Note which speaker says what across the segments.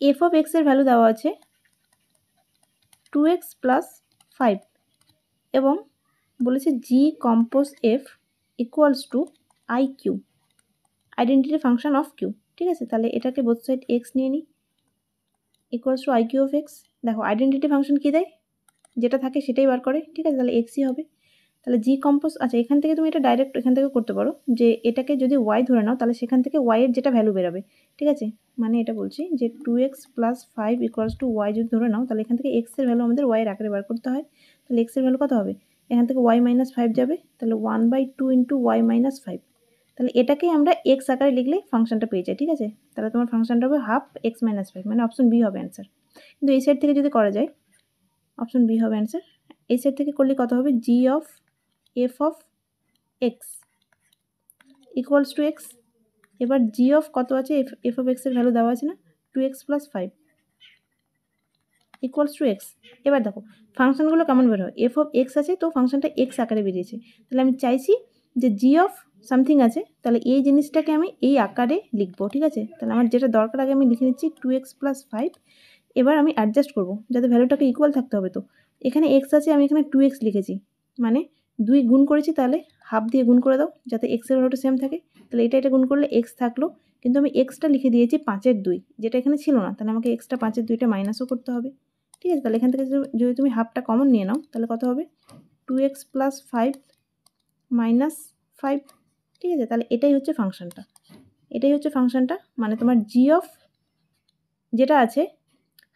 Speaker 1: F of এক্সের value দেওয়া আছে 2x প্লাস 5 এবং বলেছে G compose F equals to I Q, identity function of Q. ঠিক আছে, তাহলে এটাকে বোথ সাইড এক্স নিয়ে নিই, equals to I Q of X. দেখো আইডেন্টিটি ফাংশন কী দেয়, যেটা থাকে সেটাই বার করে। ঠিক আছে, তাহলে এক্সই হবে। তাহলে জি কম্পোজ, আচ্ছা এখান থেকে তুমি এটা ডাইরেক্ট এখান থেকে করতে পারো, যে এটাকে যদি ওয়াই ধরে নাও তাহলে সেখান থেকে ওয়াইয়ের যেটা ভ্যালু বেরোবে। ঠিক আছে, মানে এটা বলছি যে 2x plus 5 equals to Y যদি ধরে নাও, তাহলে এখান থেকে এক্সের ভ্যালু আমাদের ওয়াইয়ের আকারে বার করতে হয়। তাহলে এক্সের ভ্যালু কত হবে, এখান থেকে ওয়াই মাইনাস 5 যাবে, তাহলে 1/2 ইন্টু ওয়াই মাইনাস 5। তাহলে এটাকেই আমরা এক্স আকারে লিখলে ফাংশনটা পেয়ে যাই। ঠিক আছে, তাহলে তোমার ফাংশনটা হবে হাফ এক্স মাইনাস 5, মানে অপশন বি হবে অ্যান্সার। কিন্তু এই সাইড থেকে যদি করা যায়, অপশন বি হবে অ্যান্সার। এই সাইড থেকে করলে কত হবে, G of F of X equals to X. এবার জি অফ কত আছে, এফ অফ এক্সের ভ্যালু দেওয়া আছে না, 2x plus 5 equals to X. এবার দেখো ফাংশনগুলো কেমন বের হয়, এফ অফ এক্স আছে তো ফাংশনটা এক্স আকারে বেরিয়েছে, তাহলে আমি চাইছি যে জি অফ সামথিং আছে, তাহলে এই জিনিসটাকে আমি এই আকারে লিখবো। ঠিক আছে, তাহলে আমার যেটা দরকার আগে আমি লিখে নিচ্ছি 2x প্লাস 5। এবার আমি অ্যাডজাস্ট করবো যাতে ভ্যালুটাকে ইকুয়াল থাকতে হবে, তো এখানে এক্স আছে, আমি এখানে 2x লিখেছি, মানে 2 গুণ করেছি, তাহলে হাফ দিয়ে গুণ করে দাও যাতে এক্সের ভ্যালুটা সেম থাকে। তাহলে এটা গুণ করলে এক্স থাকলো, কিন্তু আমি এক্সটা লিখে দিয়েছি 5/2, যেটা এখানে ছিল না, তাহলে আমাকে এক্সটা 5/2টা মাইনাসও করতে হবে। ঠিক আছে, তাহলে এখান থেকে যদি তুমি হাফটা কমন নিয়ে নাও তাহলে কত হবে, 2x প্লাস 5 মাইনাস 5। ঠিক আছে, তাহলে এটাই হচ্ছে ফাংশনটা, মানে তোমার জি অফ যেটা আছে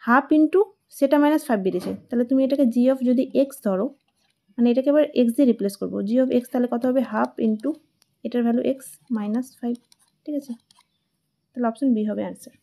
Speaker 1: হাফ ইন্টু সেটা মাইনাস 5 বেরিয়েছে, তাহলে তুমি এটাকে জি অফ যদি এক্স ধরো, মানে এটাকে এবার এক্স দিয়ে রিপ্লেস করবো, জি অফ এক্স তাহলে কত হবে, হাফ ইন্টু এটার ভ্যালু এক্স মাইনাস 5। ঠিক আছে, তাহলে অপশন বি হবে অ্যান্সার।